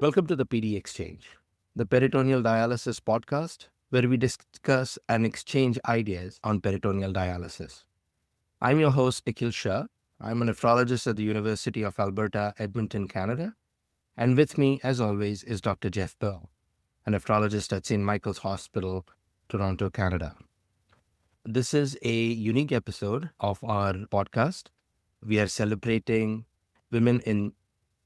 Welcome to the PD Exchange, the Peritoneal Dialysis podcast, where we discuss and exchange ideas on peritoneal dialysis. I'm your host, Nikhil Shah. I'm a nephrologist at the University of Alberta, Edmonton, Canada. And with me, as always, is Dr. Jeff Perl, a nephrologist at St. Michael's Hospital, Toronto, Canada. This is a unique episode of our podcast. We are celebrating women in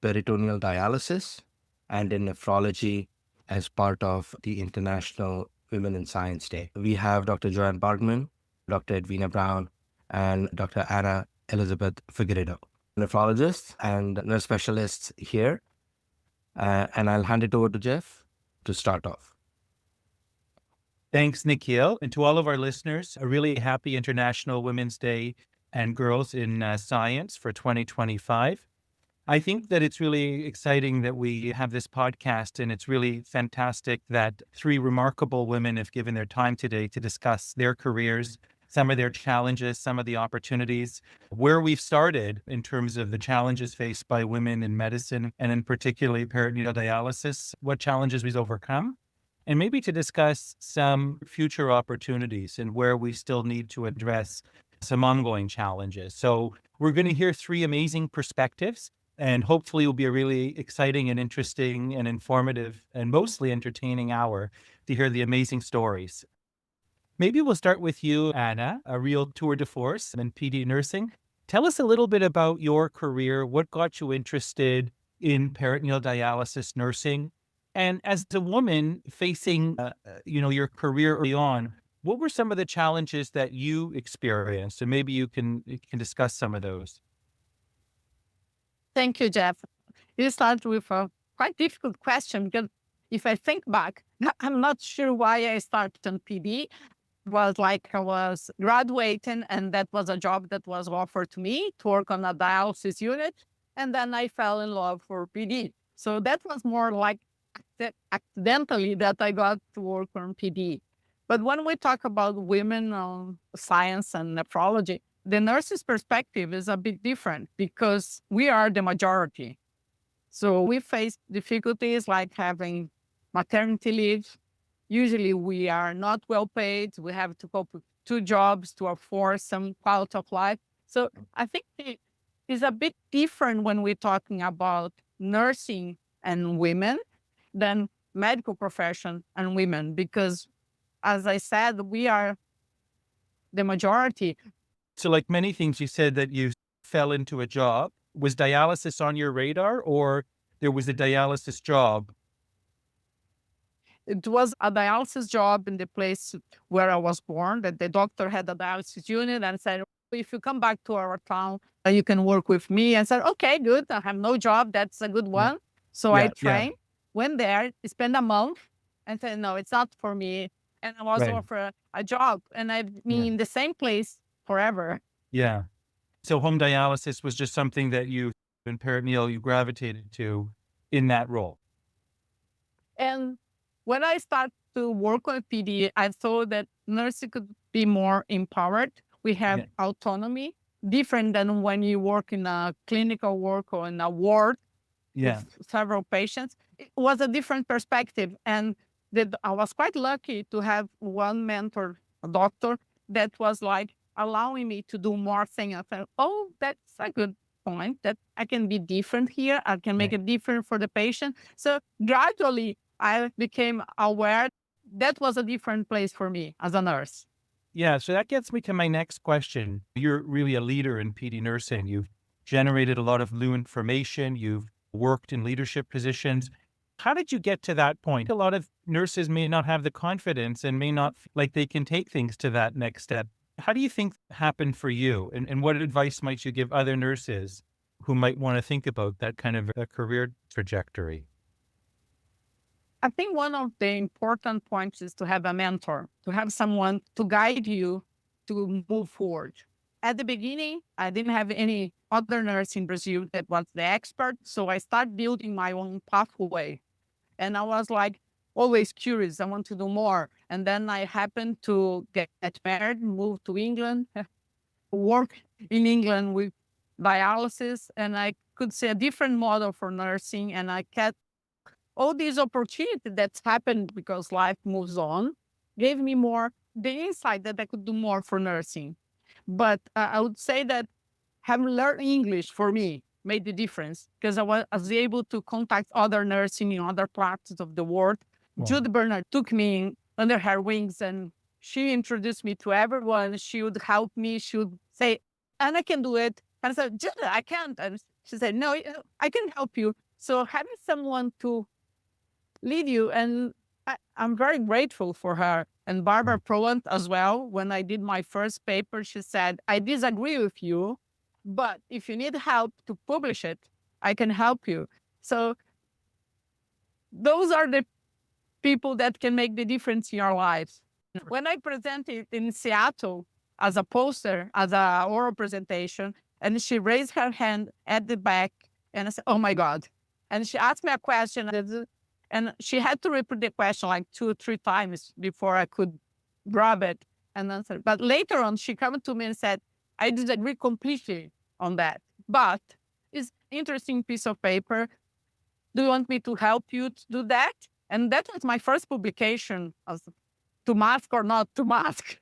peritoneal dialysis and in nephrology as part of the International Women in Science Day. We have Dr. Joanne Bargman, Dr. Edwina Brown, and Dr. Anna Elizabeth Figueredo, nephrologists and nurse specialists here. And I'll hand it over to Jeff to start off. Thanks, Nikhil. And to all of our listeners, a really happy International Women's Day and Girls in Science for 2025. I think that it's really exciting that we have this podcast, and it's really fantastic that three remarkable women have given their time today to discuss their careers, some of their challenges, some of the opportunities, where we've started in terms of the challenges faced by women in medicine, and in particularly peritoneal dialysis, what challenges we've overcome, and maybe to discuss some future opportunities and where we still need to address some ongoing challenges. So we're going to hear three amazing perspectives. And hopefully it will be a really exciting and interesting and informative and mostly entertaining hour to hear the amazing stories. Maybe we'll start with you, Anna, a real tour de force in PD nursing. Tell us a little bit about your career. What got you interested in peritoneal dialysis nursing? And as a woman facing, your career early on, what were some of the challenges that you experienced? And maybe you can discuss some of those. Thank you, Jeff. You start with a quite difficult question because if I think back, I'm not sure why I started on PD. It was like I was graduating and that was a job that was offered to me to work on a dialysis unit. And then I fell in love for PD. So that was more like accidentally that I got to work on PD. But when we talk about women on science and nephrology, the nurse's perspective is a bit different because we are the majority. So we face difficulties like having maternity leave. Usually we are not well paid. We have to cope with two jobs to afford some quality of life. So I think it is a bit different when we're talking about nursing and women than medical profession and women, because as I said, we are the majority. So like many things, you said that you fell into a job. Was dialysis on your radar, or there was a dialysis job? It was a dialysis job in the place where I was born, that the doctor had a dialysis unit and said, if you come back to our town, you can work with me. I said, okay, good. I have no job. That's a good one. So I trained, went there, spent a month and said, no, it's not for me. And I was offered a job, and I've been in the same place forever. Yeah. So home dialysis was just something that you, in peritoneal, you gravitated to in that role. And when I started to work on PD, I thought that nursing could be more empowered. We have autonomy, different than when you work in a clinical work or in a ward with several patients. It was a different perspective. And I was quite lucky to have one mentor, a doctor, that was like allowing me to do more things. I thought, oh, that's a good point, that I can be different here. I can make it different for the patient. So gradually I became aware that was a different place for me as a nurse. Yeah. So that gets me to my next question. You're really a leader in PD nursing. You've generated a lot of new information. You've worked in leadership positions. How did you get to that point? A lot of nurses may not have the confidence and may not feel like they can take things to that next step. How do you think happened for you? And what advice might you give other nurses who might want to think about that kind of a career trajectory? I think one of the important points is to have a mentor, to have someone to guide you to move forward. At the beginning, I didn't have any other nurse in Brazil that was the expert. So I started building my own pathway. And I was like, always curious. I want to do more. And then I happened to get married, move to England, work in England with dialysis. And I could see a different model for nursing. And I kept all these opportunities that's happened because life moves on gave me more the insight that I could do more for nursing. But I would say that having learned English for me made the difference because I was able to contact other nursing in other parts of the world. Wow. Judy Bernard took me under her wings and she introduced me to everyone. She would help me. She would say, and I can do it. And I said, Judy, I can't. And she said, no, I can help you. So having someone to lead you, and I'm very grateful for her. And Barbara Prolant as well. When I did my first paper, she said, I disagree with you, but if you need help to publish it, I can help you. So those are the people that can make the difference in your lives. When I presented in Seattle as a poster, as a oral presentation, and she raised her hand at the back, and I said, oh my God. And she asked me a question, and she had to repeat the question like 2 or 3 times before I could grab it and answer. But later on, she came to me and said, I disagree completely on that, but it's an interesting piece of paper. Do you want me to help you to do that? And that was my first publication as to mask or not to mask.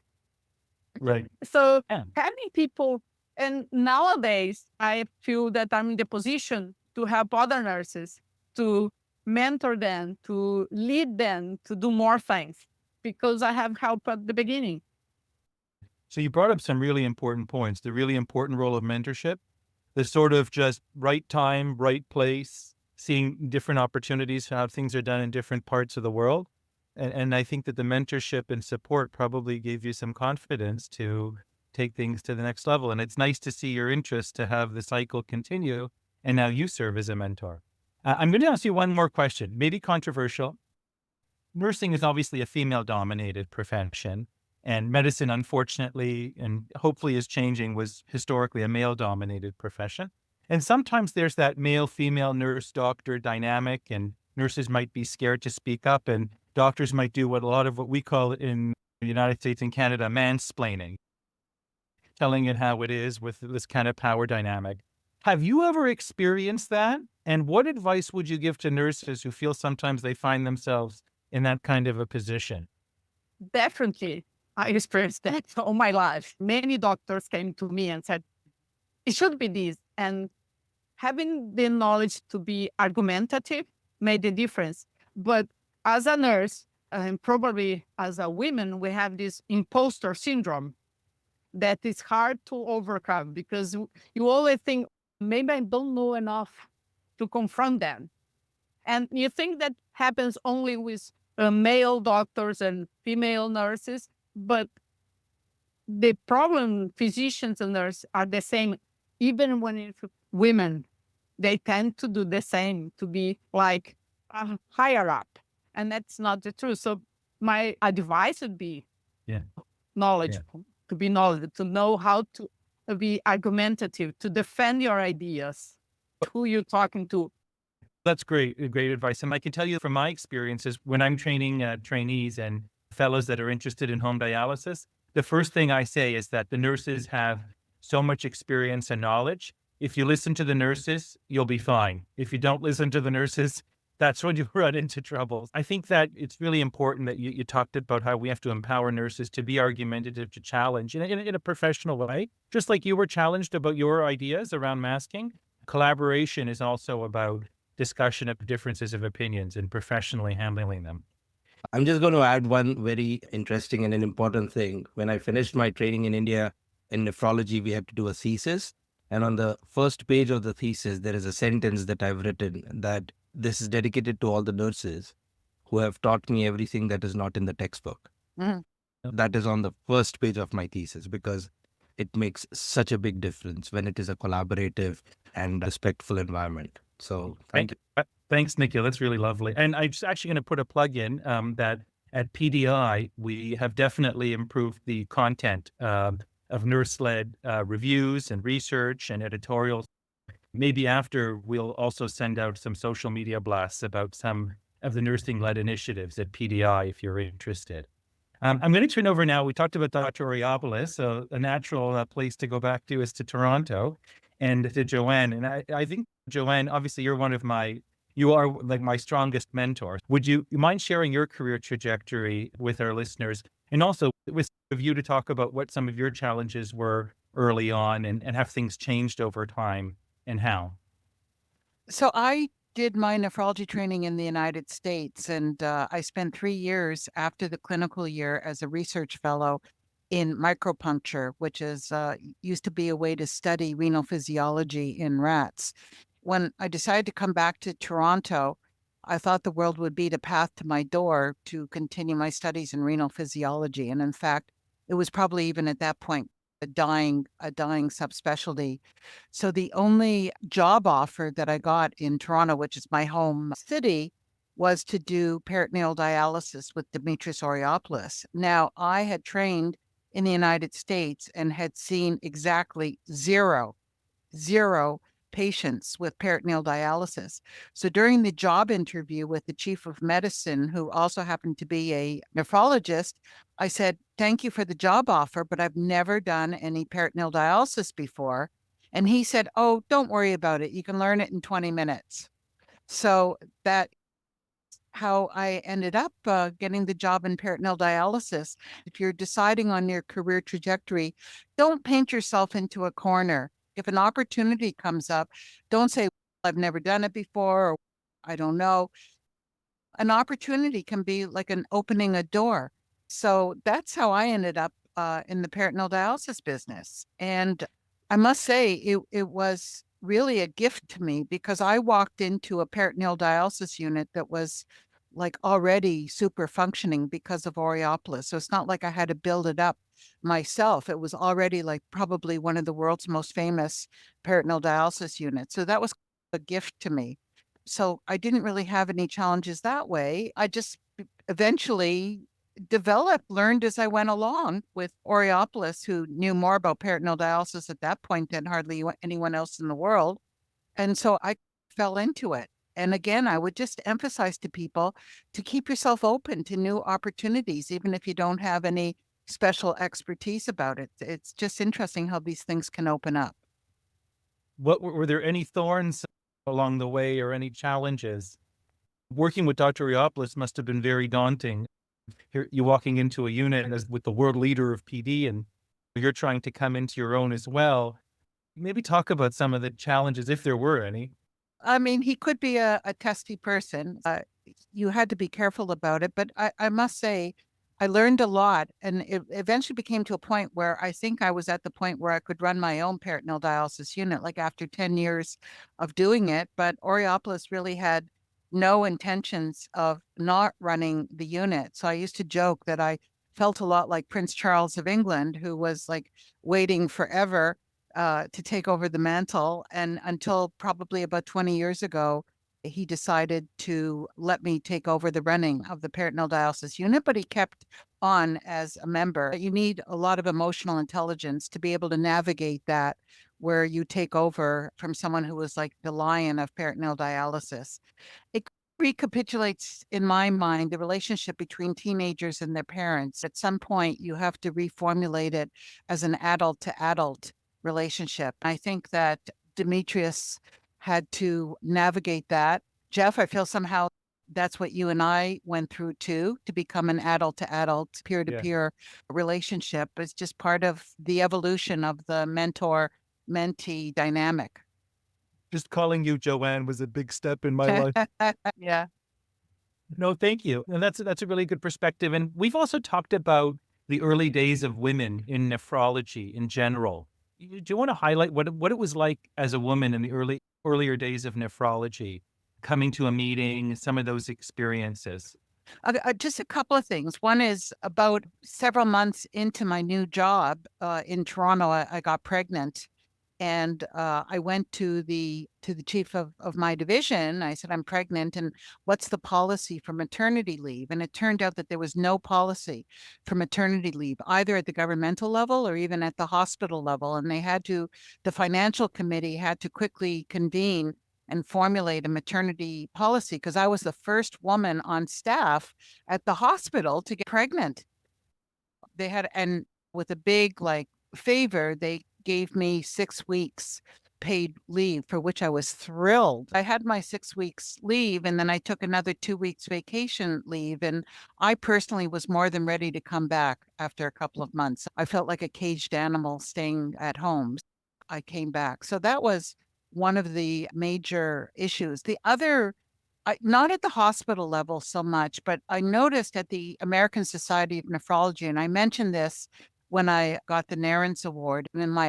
Right. So Yeah. having people, and nowadays I feel that I'm in the position to help other nurses, to mentor them, to lead them to do more things because I have help at the beginning. So you brought up some really important points, the really important role of mentorship, the sort of just right time, right place, seeing different opportunities for how things are done in different parts of the world. And I think that the mentorship and support probably gave you some confidence to take things to the next level. And it's nice to see your interest to have the cycle continue. And now you serve as a mentor. I'm going to ask you one more question, maybe controversial. Nursing is obviously a female-dominated profession. And medicine, unfortunately, and hopefully is changing, was historically a male-dominated profession. And sometimes there's that male-female nurse-doctor dynamic, and nurses might be scared to speak up, and doctors might do what a lot of what we call in the United States and Canada mansplaining, telling it how it is with this kind of power dynamic. Have you ever experienced that? And what advice would you give to nurses who feel sometimes they find themselves in that kind of a position? Definitely. I experienced that all my life. Many doctors came to me and said, it should be this. And having the knowledge to be argumentative made a difference. But as a nurse, and probably as a woman, we have this imposter syndrome that is hard to overcome because you always think, maybe I don't know enough to confront them. And you think that happens only with male doctors and female nurses, but the problem, physicians and nurses are the same. Even when it's women, they tend to do the same, to be like higher up. And that's not the truth. So my advice would be knowledgeable, to be knowledgeable, to know how to be argumentative, to defend your ideas, who you're talking to. That's great advice. And I can tell you from my experiences, when I'm training trainees and fellows that are interested in home dialysis, the first thing I say is that the nurses have so much experience and knowledge. If you listen to the nurses, you'll be fine. If you don't listen to the nurses, that's when you run into trouble. I think that it's really important that you talked about how we have to empower nurses to be argumentative, to challenge in a professional way, just like you were challenged about your ideas around masking. Collaboration is also about discussion of differences of opinions and professionally handling them. I'm just going to add one very interesting and an important thing. When I finished my training in India in nephrology, we had to do a thesis. And on the first page of the thesis, there is a sentence that I've written that this is dedicated to all the nurses who have taught me everything that is not in the textbook. That is on the first page of my thesis because it makes such a big difference when it is a collaborative and respectful environment. So thank you. Thanks, Nikhil. That's really lovely. And I'm just actually going to put a plug in that at PDI, we have definitely improved the content of nurse-led reviews and research and editorials. Maybe after, we'll also send out some social media blasts about some of the nursing-led initiatives at PDI if you're interested. I'm going to turn over now. We talked about Dr. Oriopoulos, so a natural place to go back to is to Toronto and to Joanne. And I think, Joanne, obviously you're one of my You are like my strongest mentor. Would you mind sharing your career trajectory with our listeners? And also with you to talk about what some of your challenges were early on and have things changed over time and how? So I did my nephrology training in the United States, and I spent 3 years after the clinical year as a research fellow in micropuncture, which is used to be a way to study renal physiology in rats. When I decided to come back to Toronto, I thought the world would beat a path to my door to continue my studies in renal physiology. And in fact, it was probably even at that point a dying subspecialty. So the only job offer that I got in Toronto, which is my home city, was to do peritoneal dialysis with Demetrius Aureopoulos. Now, I had trained in the United States and had seen exactly zero patients with peritoneal dialysis. So during the job interview with the chief of medicine, who also happened to be a nephrologist, I said, "Thank you for the job offer, but I've never done any peritoneal dialysis before." And he said, "Oh, don't worry about it. You can learn it in 20 minutes." So that how I ended up getting the job in peritoneal dialysis. If you're deciding on your career trajectory, don't paint yourself into a corner. If an opportunity comes up, don't say, "I've never done it before," or "I don't know." An opportunity can be like an opening a door. So that's how I ended up in the peritoneal dialysis business. And I must say, it was really a gift to me because I walked into a peritoneal dialysis unit that was like already super functioning because of Aureopoulos. So it's not like I had to build it up myself. It was already like probably one of the world's most famous peritoneal dialysis units. So that was a gift to me. So I didn't really have any challenges that way. I just eventually learned as I went along with Aureopoulos, who knew more about peritoneal dialysis at that point than hardly anyone else in the world. And so I fell into it. And again, I would just emphasize to people to keep yourself open to new opportunities, even if you don't have any special expertise about it. It's just interesting how these things can open up. What were there any thorns along the way or any challenges? Working with Dr. Riopoulos must have been very daunting. Here, you're walking into a unit as with the world leader of PD, and you're trying to come into your own as well. Maybe talk about some of the challenges, if there were any. I mean, he could be a testy person. You had to be careful about it. But I must say, I learned a lot. And it eventually became to a point where I think I was at the point where I could run my own peritoneal dialysis unit, like after 10 years of doing it. But Aureopoulos really had no intentions of not running the unit. So I used to joke that I felt a lot like Prince Charles of England, who was like waiting forever to take over the mantle. And until probably about 20 years ago, he decided to let me take over the running of the peritoneal dialysis unit, but he kept on as a member. You need a lot of emotional intelligence to be able to navigate that, where you take over from someone who was like the lion of peritoneal dialysis. It recapitulates, in my mind, the relationship between teenagers and their parents. At some point, you have to reformulate it as an adult to adult relationship. I think that Demetrius had to navigate that. Jeff, I feel somehow that's what you and I went through too, to become an adult to adult, peer to peer relationship. It's just part of the evolution of the mentor mentee dynamic. Just calling you Joanne was a big step in my life. Yeah. No, thank you. And that's a really good perspective. And we've also talked about the early days of women in nephrology in general. Do you want to highlight what it was like as a woman in the earlier days of nephrology, coming to a meeting, some of those experiences? Just a couple of things. One is about several months into my new job in Toronto, I got pregnant. And I went to the chief of my division. I said, "I'm pregnant, and what's the policy for maternity leave?" And it turned out that there was no policy for maternity leave, either at the governmental level or even at the hospital level. And the financial committee had to quickly convene and formulate a maternity policy, because I was the first woman on staff at the hospital to get pregnant. And with a big favor, they gave me 6 weeks paid leave, for which I was thrilled. I had my 6 weeks leave, and then I took another 2 weeks vacation leave. And I personally was more than ready to come back after a couple of months. I felt like a caged animal staying at home. I came back. So that was one of the major issues. The other, not at the hospital level so much, but I noticed at the American Society of Nephrology, and I mentioned this when I got the Narens Award and in my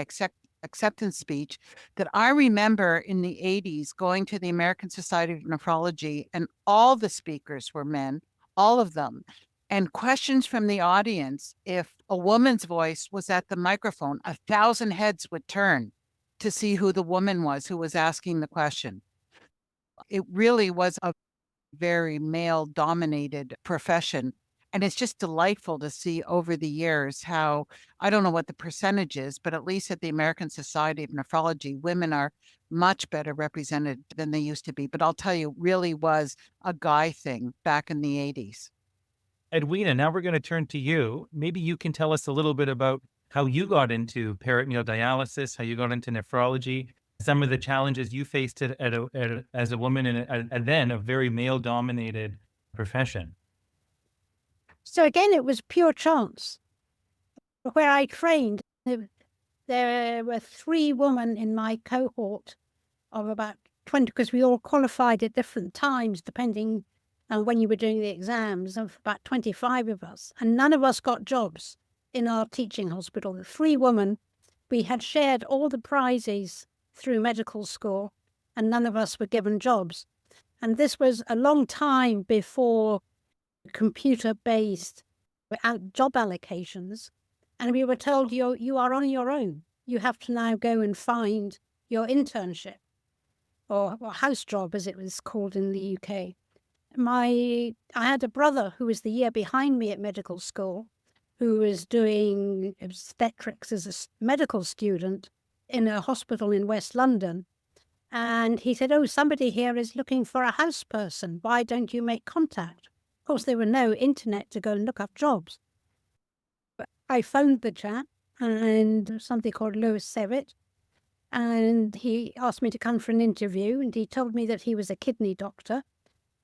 acceptance speech, that I remember in the 80s going to the American Society of Nephrology, and all the speakers were men, all of them. And questions from the audience, if a woman's voice was at the microphone, 1,000 heads would turn to see who the woman was who was asking the question. It really was a very male-dominated profession. And it's just delightful to see over the years how, I don't know what the percentage is, but at least at the American Society of Nephrology, women are much better represented than they used to be. But I'll tell you, really was a guy thing back in the 80s. Edwina, now we're going to turn to you. Maybe you can tell us a little bit about how you got into peritoneal dialysis, how you got into nephrology, some of the challenges you faced as a woman in then a very male-dominated profession. So again, it was pure chance. Where I trained, there were 3 women in my cohort of about 20, because we all qualified at different times, depending on when you were doing the exams, of about 25 of us. And none of us got jobs in our teaching hospital. The 3 women, we had shared all the prizes through medical school, and none of us were given jobs. And this was a long time before computer-based job allocations, and we were told you are on your own. You have to now go and find your internship or house job, as it was called in the UK. I had a brother who was the year behind me at medical school, who was doing obstetrics as a medical student in a hospital in West London. And he said, "Oh, somebody here is looking for a house person. Why don't you make contact?" Of course, there were no internet to go and look up jobs. But I phoned the chap, and somebody called Lewis Sevitt, and he asked me to come for an interview, and he told me that he was a kidney doctor.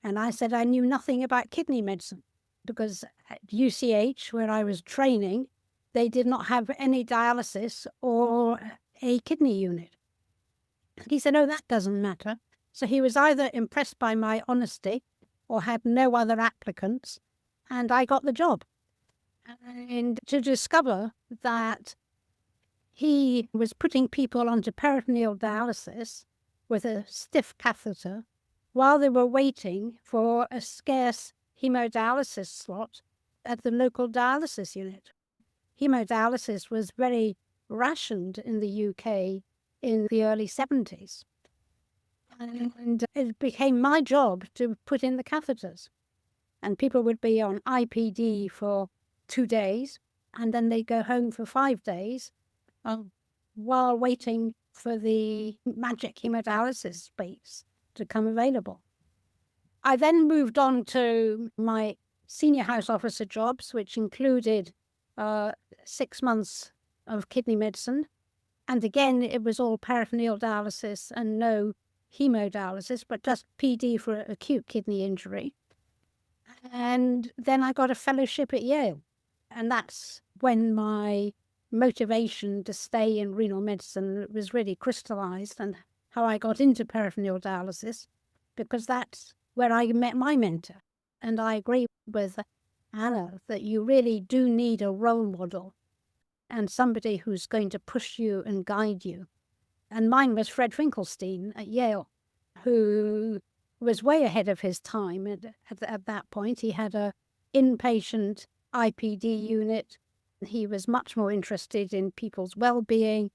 And I said I knew nothing about kidney medicine, because at UCH, where I was training, they did not have any dialysis or a kidney unit. He said, "Oh, that doesn't matter." So he was either impressed by my honesty or had no other applicants, and I got the job. And to discover that he was putting people onto peritoneal dialysis with a stiff catheter while they were waiting for a scarce hemodialysis slot at the local dialysis unit. Hemodialysis was very rationed in the UK in the early 70s. And it became my job to put in the catheters. And people would be on IPD for 2 days, and then they'd go home for 5 days while waiting for the magic hemodialysis space to come available. I then moved on to my senior house officer jobs, which included 6 months of kidney medicine. And again, it was all peritoneal dialysis and no hemodialysis, but just PD for acute kidney injury. And then I got a fellowship at Yale. And that's when my motivation to stay in renal medicine was really crystallized, and how I got into peritoneal dialysis, because that's where I met my mentor. And I agree with Anna that you really do need a role model and somebody who's going to push you and guide you. And mine was Fred Finkelstein at Yale, who was way ahead of his time at that point. He had a inpatient IPD unit. He was much more interested in people's well-being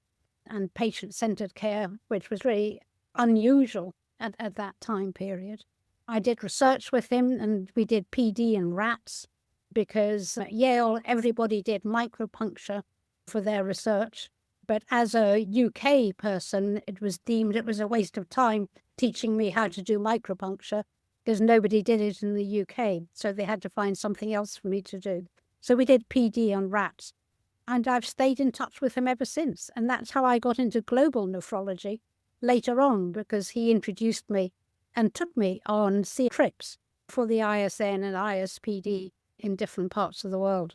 and patient-centered care, which was really unusual at that time period. I did research with him, and we did PD in rats, because at Yale, everybody did micropuncture for their research. But as a UK person, it was deemed it was a waste of time teaching me how to do micropuncture, because nobody did it in the UK. So they had to find something else for me to do. So we did PD on rats. And I've stayed in touch with him ever since. And that's how I got into global nephrology, later on because he introduced me and took me on sea trips for the ISN and ISPD in different parts of the world.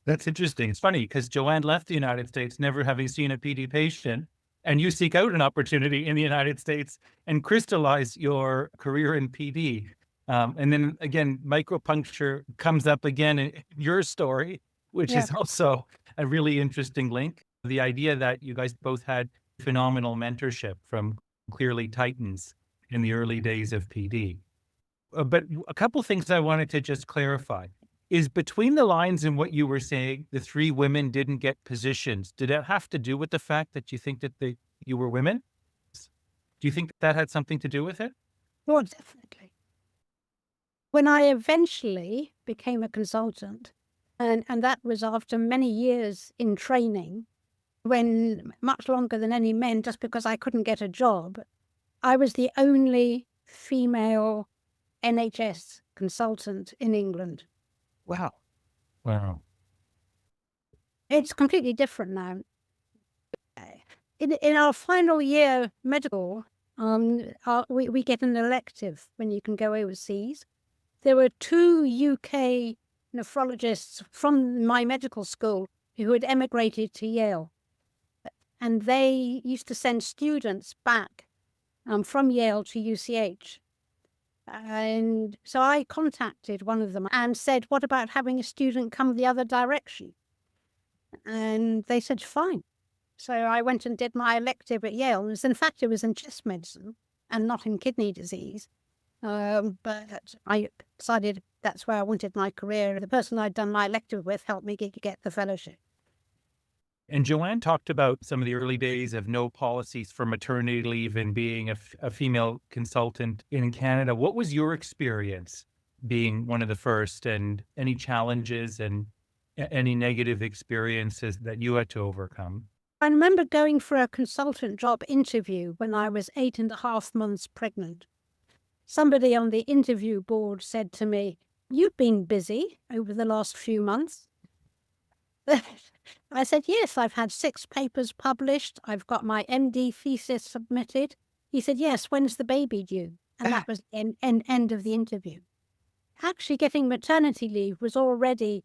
That's interesting. It's funny because Joanne left the United States never having seen a PD patient, and you seek out an opportunity in the United States and crystallize your career in PD. And then again, micropuncture comes up again in your story, which is also a really interesting link. The idea that you guys both had phenomenal mentorship from clearly Titans in the early days of PD. But a couple things I wanted to just clarify is between the lines in what you were saying, the three women didn't get positions. Did that have to do with the fact that you think that you were women? Do you think that had something to do with it? Oh, definitely. When I eventually became a consultant, and that was after many years in training, when much longer than any men, just because I couldn't get a job, I was the only female NHS consultant in England. Wow. Wow. It's completely different now. In our final year medical, we get an elective when you can go overseas. There were 2 UK nephrologists from my medical school who had emigrated to Yale. And they used to send students back from Yale to UCH. And so I contacted one of them and said, what about having a student come the other direction? And they said, fine. So I went and did my elective at Yale. In fact, it was in chest medicine and not in kidney disease. But I decided that's where I wanted my career. The person I'd done my elective with helped me get the fellowship. And Joanne talked about some of the early days of no policies for maternity leave and being a female consultant in Canada. What was your experience being one of the first, and any challenges and any negative experiences that you had to overcome? I remember going for a consultant job interview when I was 8.5 months pregnant. Somebody on the interview board said to me, "You've been busy over the last few months." I said, yes, I've had 6 papers published. I've got my MD thesis submitted. He said, yes, when's the baby due? And that was the end of the interview. Actually, getting maternity leave was already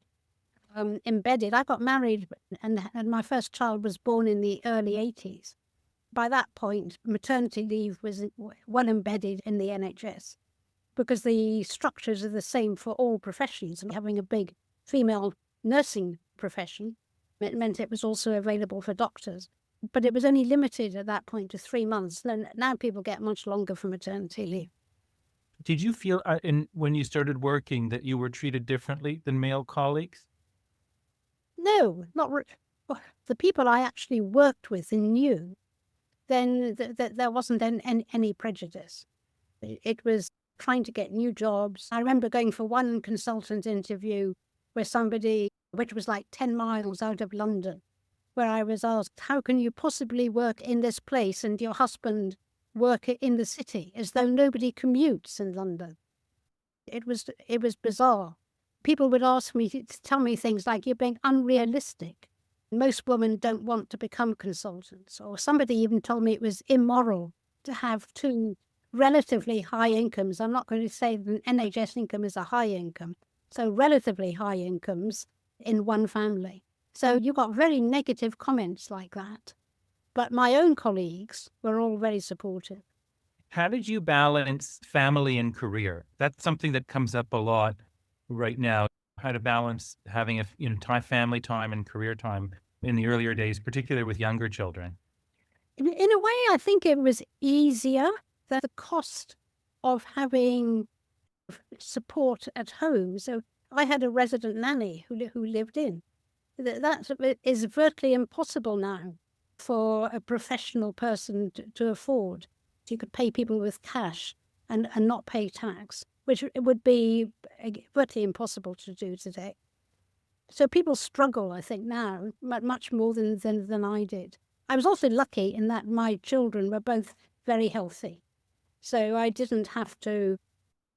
embedded. I got married and my first child was born in the early 80s. By that point, maternity leave was well embedded in the NHS because the structures are the same for all professions. And having a big female nursing profession, it meant it was also available for doctors. But it was only limited at that point to 3 months. Now people get much longer for maternity leave. Did you feel when you started working that you were treated differently than male colleagues? No, not the people I actually worked with and knew, then there wasn't any prejudice. It was trying to get new jobs. I remember going for one consultant interview where somebody, which was like 10 miles out of London, where I was asked, how can you possibly work in this place and your husband work in the city, as though nobody commutes in London? It was bizarre. People would ask me to tell me things like, you're being unrealistic. Most women don't want to become consultants. Or somebody even told me it was immoral to have 2 relatively high incomes. I'm not going to say that an NHS income is a high income. So relatively high incomes in one family. So you got very negative comments like that. But my own colleagues were all very supportive. How did you balance family and career? That's something that comes up a lot right now. How to balance having family time and career time in the earlier days, particularly with younger children. In a way, I think it was easier than the cost of having support at home. So I had a resident nanny who lived in. That is virtually impossible now for a professional person to afford. You could pay people with cash and not pay tax, which would be virtually impossible to do today. So people struggle, I think, now much more than I did. I was also lucky in that my children were both very healthy. So I didn't have to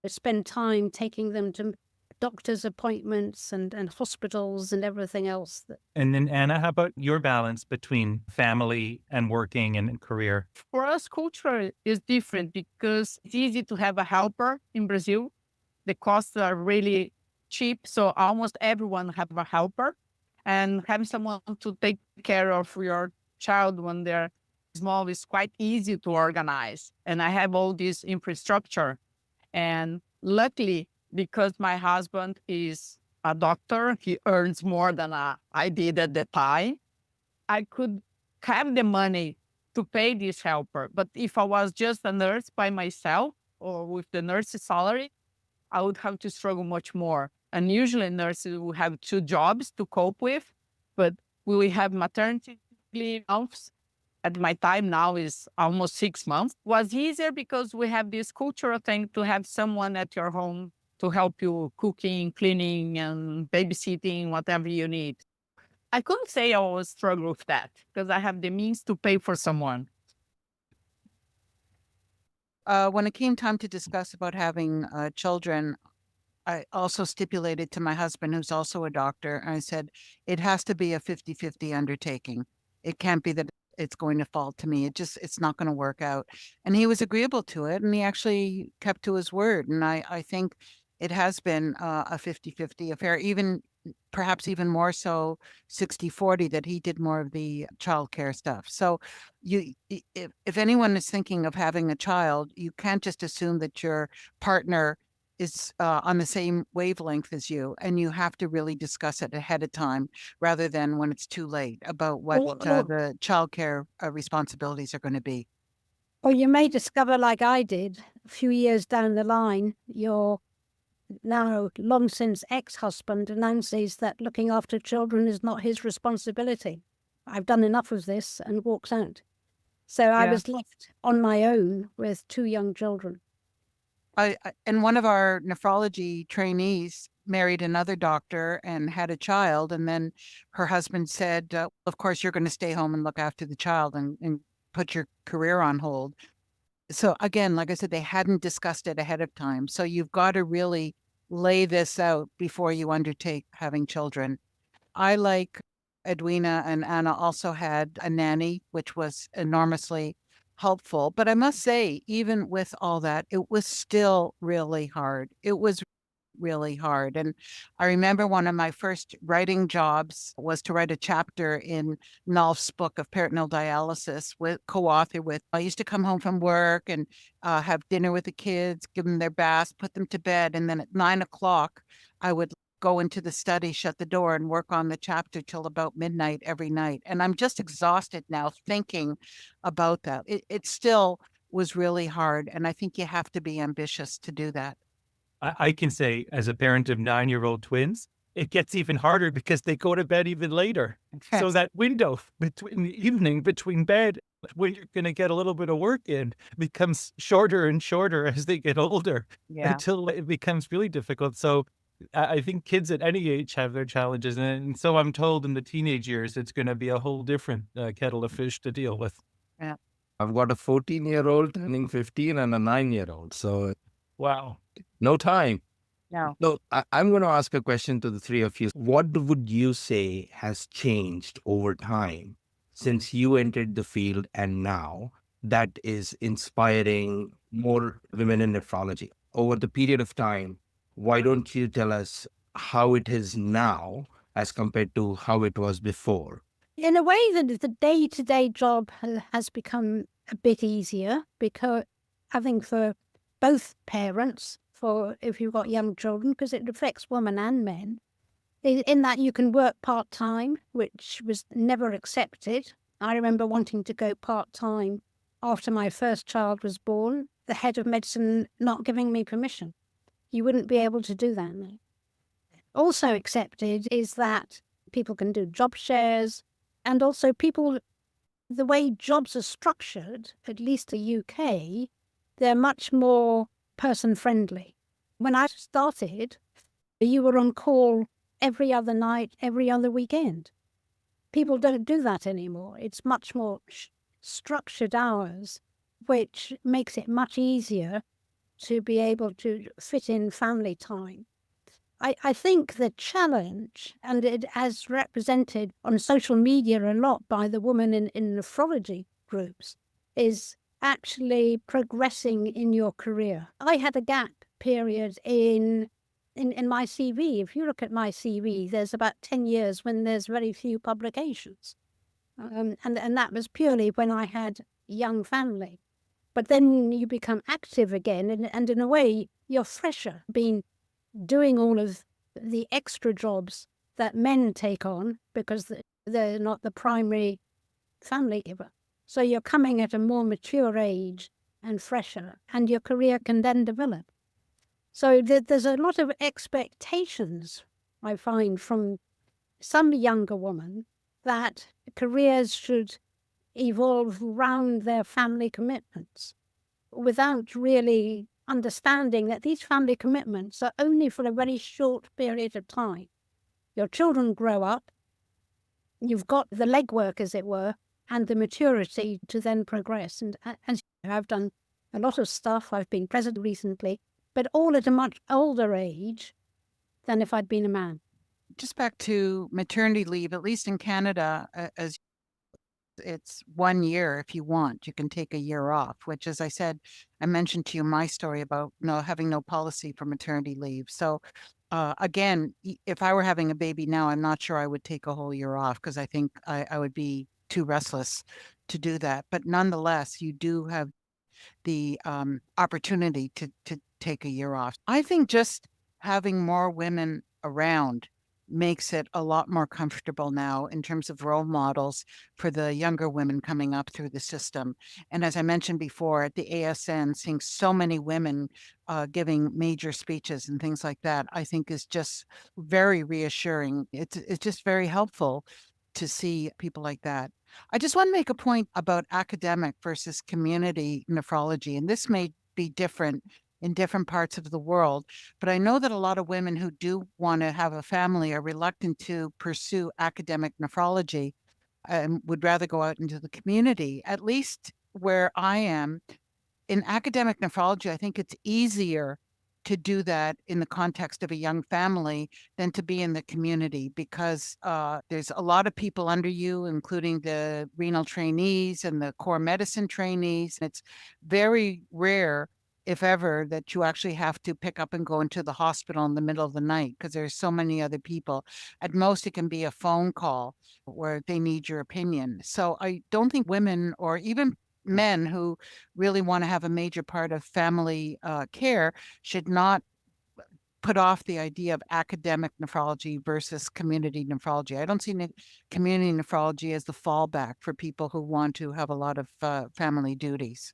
spend time taking them to doctor's appointments and hospitals and everything else. And then Anna, how about your balance between family and working and career? For us, culture is different because it's easy to have a helper in Brazil. The costs are really cheap, so almost everyone have a helper. And having someone to take care of your child when they're small is quite easy to organize. And I have all this infrastructure. And luckily, because my husband is a doctor, he earns more than I did at the time. I could have the money to pay this helper. But if I was just a nurse by myself or with the nurse's salary, I would have to struggle much more. And usually nurses will have 2 jobs to cope with, but we will have maternity leave months. At my time now is almost 6 months. Was easier because we have this cultural thing to have someone at your home to help you cooking, cleaning, and babysitting, whatever you need. I couldn't say I always struggle with that because I have the means to pay for someone. When it came time to discuss about having children, I also stipulated to my husband, who's also a doctor, and I said, it has to be a 50-50 undertaking. It can't be that it's going to fall to me. It's not going to work out. And he was agreeable to it, and he actually kept to his word. And I think it has been a 50-50 affair, perhaps even more so 60-40, that he did more of the childcare stuff. So if anyone is thinking of having a child, you can't just assume that your partner is on the same wavelength as you, and you have to really discuss it ahead of time rather than when it's too late about what the childcare responsibilities are going to be. Or you may discover, like I did, a few years down the line, your now long since ex-husband announces that looking after children is not his responsibility. I've done enough of this, and walks out. So I was left on my own with 2 young children. And one of our nephrology trainees married another doctor and had a child. And then her husband said, of course, you're going to stay home and look after the child and put your career on hold. So again, like I said, they hadn't discussed it ahead of time. So you've got to really lay this out before you undertake having children. I, like Edwina and Anna, also had a nanny, which was enormously helpful. But I must say, even with all that, it was still really hard. It was really hard. And I remember one of my first writing jobs was to write a chapter in Nolf's book of Peritoneal Dialysis, co-author with. I used to come home from work and have dinner with the kids, give them their baths, put them to bed. And then at 9 o'clock, I would go into the study, shut the door, and work on the chapter till about midnight every night. And I'm just exhausted now thinking about that. It still was really hard. And I think you have to be ambitious to do that. I can say, as a parent of 9-year-old twins, it gets even harder because they go to bed even later. So that window between the evening between bed, when you're going to get a little bit of work in, becomes shorter and shorter as they get older, until it becomes really difficult. So I think kids at any age have their challenges. And so I'm told in the teenage years, it's going to be a whole different kettle of fish to deal with. Yeah. I've got a 14-year-old turning 15 and a 9-year-old. So Wow. no time. No. So I'm going to ask a question to the 3 of you. What would you say has changed over time since you entered the field and now that is inspiring more women in nephrology? Over the period of time, why don't you tell us how it is now as compared to how it was before? In a way, the day-to-day job has become a bit easier because having for both parents, for if you've got young children, because it affects women and men, in that you can work part-time, which was never accepted. I remember wanting to go part-time after my first child was born, the head of medicine not giving me permission. You wouldn't be able to do that now. Also accepted is that people can do job shares, and also the way jobs are structured, at least the UK, they're much more person-friendly. When I started, you were on call every other night, every other weekend. People don't do that anymore. It's much more structured hours, which makes it much easier to be able to fit in family time. I think the challenge, and it as represented on social media a lot by the women in nephrology groups, is actually progressing in your career. I had a gap period in my CV. If you look at my CV, there's about 10 years when there's very few publications. And that was purely when I had a young family. But then you become active again, and in a way, you're fresher, being doing all of the extra jobs that men take on because they're not the primary family giver. So you're coming at a more mature age and fresher, and your career can then develop. So there's a lot of expectations, I find, from some younger women that careers should evolve around their family commitments without really understanding that these family commitments are only for a very short period of time. Your children grow up, you've got the legwork, as it were, and the maturity to then progress. And as I've done a lot of stuff, I've been president recently, but all at a much older age than if I'd been a man. Just back to maternity leave, at least in Canada, as it's 1 year if you want. You can take a year off, which, as I said, I mentioned to you my story about having no policy for maternity leave. So again, if I were having a baby now, I'm not sure I would take a whole year off because I think I would be too restless to do that. But nonetheless, you do have the opportunity to take a year off. I think just having more women around makes it a lot more comfortable now in terms of role models for the younger women coming up through the system. And as I mentioned before, at the ASN, seeing so many women giving major speeches and things like that, I think is just very reassuring. It's just very helpful to see people like that. I just want to make a point about academic versus community nephrology, and this may be different in different parts of the world, but I know that a lot of women who do want to have a family are reluctant to pursue academic nephrology and would rather go out into the community. At least where I am, in academic nephrology, I think it's easier to do that in the context of a young family than to be in the community because there's a lot of people under you, including the renal trainees and the core medicine trainees. And it's very rare, if ever, that you actually have to pick up and go into the hospital in the middle of the night because there's so many other people. At most, it can be a phone call where they need your opinion. So I don't think women or even men who really want to have a major part of family care should not put off the idea of academic nephrology versus community nephrology. I don't see community nephrology as the fallback for people who want to have a lot of family duties.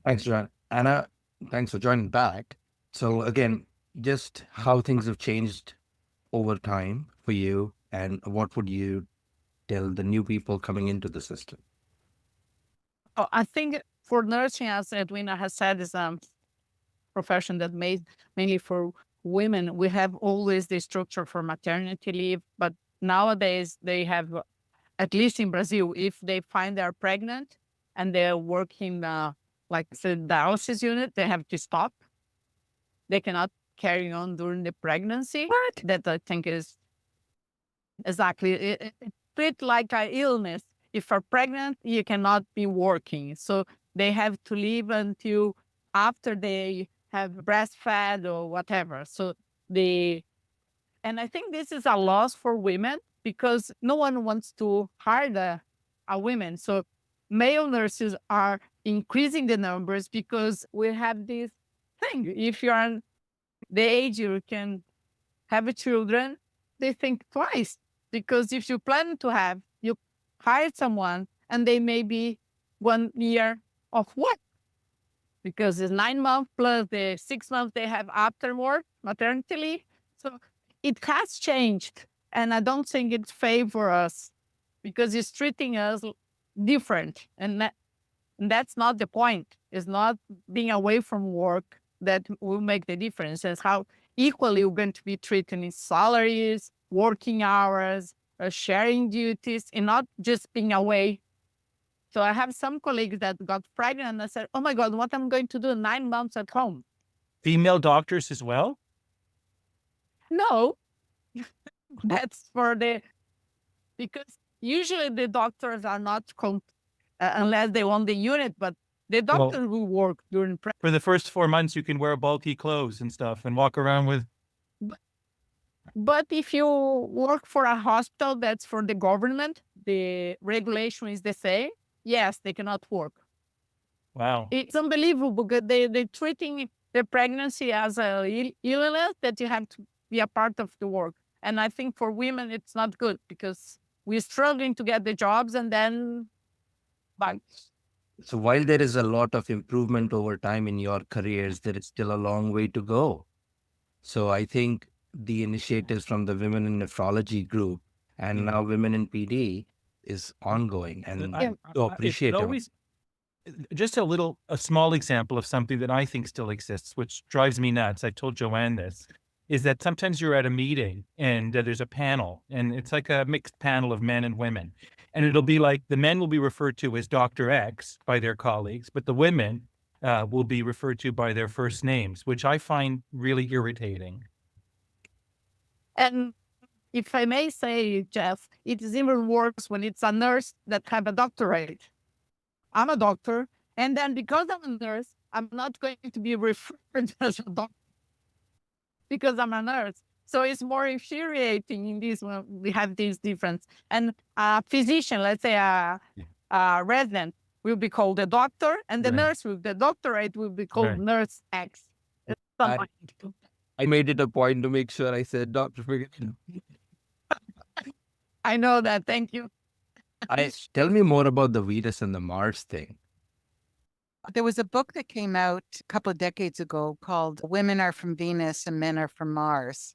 Thanks, Joanne. Anna, thanks for joining back. So again, just how things have changed over time for you, and what would you tell the new people coming into the system? Oh, I think for nursing, as Edwina has said, is a profession that made mainly for women. We have always the structure for maternity leave, but nowadays they have, at least in Brazil, if they find they're pregnant and they're working like the dialysis unit, they have to stop. They cannot carry on during the pregnancy. What? That I think is exactly it treat like an illness. If you're pregnant, you cannot be working. So they have to leave until after they have breastfed or whatever. So and I think this is a loss for women because no one wants to hire a women. So male nurses are increasing the numbers because we have this thing. If you're on the age you can have children, they think twice. Because if you plan to have, you hire someone and they may be 1 year of work. Because it's 9 months plus the 6 months they have afterward, maternity leave. So it has changed. And I don't think it favors us because it's treating us different. And that's not the point. It's not being away from work that will make the difference. It's how equally we're going to be treated in salaries, working hours, sharing duties, and not just being away. So I have some colleagues that got pregnant and I said, oh my God, what am I going to do 9 months at home? Female doctors as well? No, that's because usually the doctors are not, unless they want the unit, but the Well, doctor will work during for the first 4 months, you can wear bulky clothes and stuff and walk around with. But if you work for a hospital that's for the government, the regulation is the same. Yes, they cannot work. Wow. It's unbelievable because they're treating the pregnancy as a illness that you have to be a part of the work. And I think for women, it's not good because we're struggling to get the jobs and then, but So while there is a lot of improvement over time in your careers, there is still a long way to go. So I think the initiatives from the Women in Nephrology group and now Women in PD is ongoing, and I- to It's appreciate them. always just a small example of something that I think still exists, which drives me nuts. I told Joanne this, is that sometimes you're at a meeting and there's a panel, and it's like a mixed panel of men and women. And it'll be like the men will be referred to as Dr. X by their colleagues, but the women will be referred to by their first names, which I find really irritating. and if I may say, Jeff, it is even worse when it's a nurse that have a doctorate. I'm a doctor, and then because I'm a nurse, I'm not going to be referred as a doctor because I'm a nurse. So it's more infuriating in this when we have this difference. And a physician, let's say a resident, will be called a doctor, and the Right. nurse with the doctorate will be called Right. nurse X. It's I- not- I made it a point to make sure I said Dr. Figueredo. I know that. Thank you. Tell me more about the Venus and the Mars thing. There was a book that came out a couple of decades ago called Women Are from Venus and Men Are from Mars.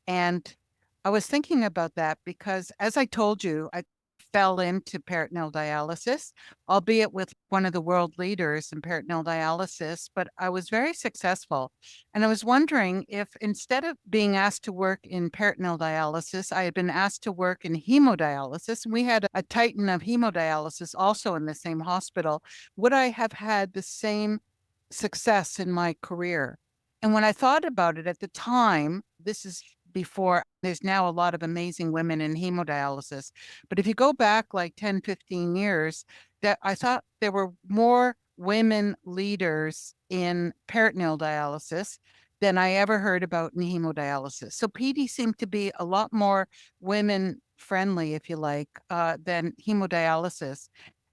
And I was thinking about that because, as I told you, I fell into peritoneal dialysis, albeit with one of the world leaders in peritoneal dialysis, but I was very successful. And I was wondering if instead of being asked to work in peritoneal dialysis, I had been asked to work in hemodialysis. And we had a titan of hemodialysis also in the same hospital. Would I have had the same success in my career? And when I thought about it at the time, this is before, there's now a lot of amazing women in hemodialysis. But if you go back like 10, 15 years, that I thought there were more women leaders in peritoneal dialysis than I ever heard about in hemodialysis. So PD seemed to be a lot more women friendly, if you like, than hemodialysis.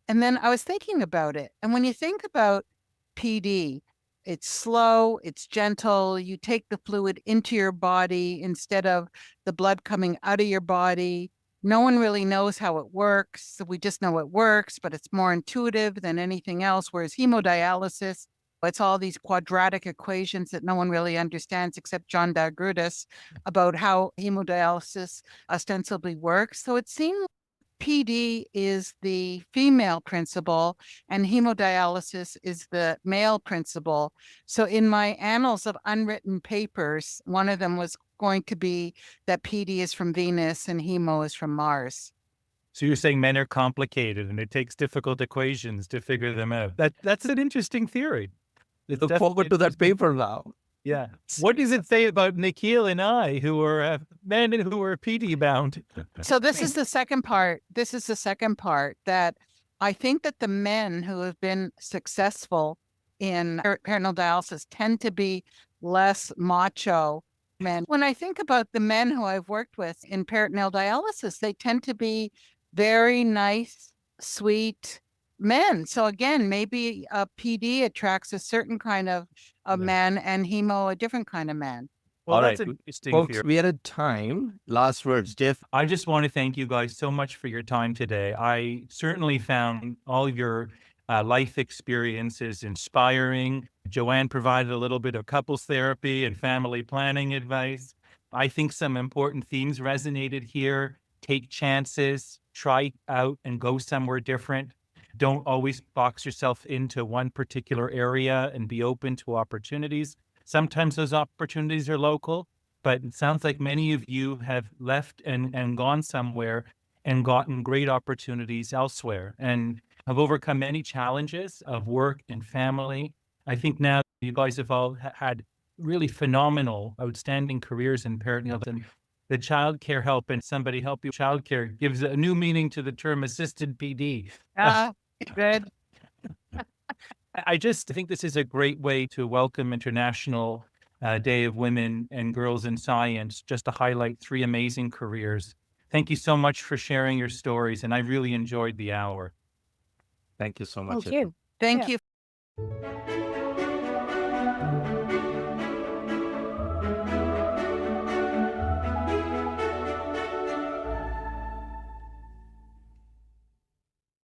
And then I was thinking about it. And when you think about PD, it's slow, it's gentle. You take the fluid into your body instead of the blood coming out of your body. No one really knows how it works. We just know it works, but it's more intuitive than anything else. Whereas hemodialysis, it's all these quadratic equations that no one really understands except John Dagrudas about how hemodialysis ostensibly works. So it seemed PD is the female principle and hemodialysis is the male principle. So in my annals of unwritten papers, one of them was going to be that PD is from Venus and hemo is from Mars. So you're saying men are complicated and it takes difficult equations to figure them out. That's an interesting theory. It's Look forward to that definitely paper now. Yeah. What does it say about Nikhil and I, who are men and who are PD bound? So this is the second part. This is the second part that I think that the men who have been successful in peritoneal dialysis tend to be less macho men. When I think about the men who I've worked with in peritoneal dialysis, they tend to be very nice, sweet men. So again, maybe a PD attracts a certain kind of man and hemo a different kind of man. Well, All that's right, an interesting folks, theory. we are at time. Last words, Jeff. I just want to thank you guys so much for your time today. I certainly found all of your life experiences inspiring. Joanne provided a little bit of couples therapy and family planning advice. I think some important themes resonated here. Take chances, try out and go somewhere different. Don't always box yourself into one particular area and be open to opportunities. Sometimes those opportunities are local, but it sounds like many of you have left and gone somewhere and gotten great opportunities elsewhere and have overcome many challenges of work and family. I think now you guys have all had really phenomenal, outstanding careers in peritoneal. And the childcare help and somebody help you childcare gives a new meaning to the term assisted PD. Good. I just think this is a great way to welcome International Day of Women and Girls in Science, just to highlight 3 amazing careers. Thank you so much for sharing your stories, and I really enjoyed the hour. Thank you so much. Thank you. Thank Yeah. you.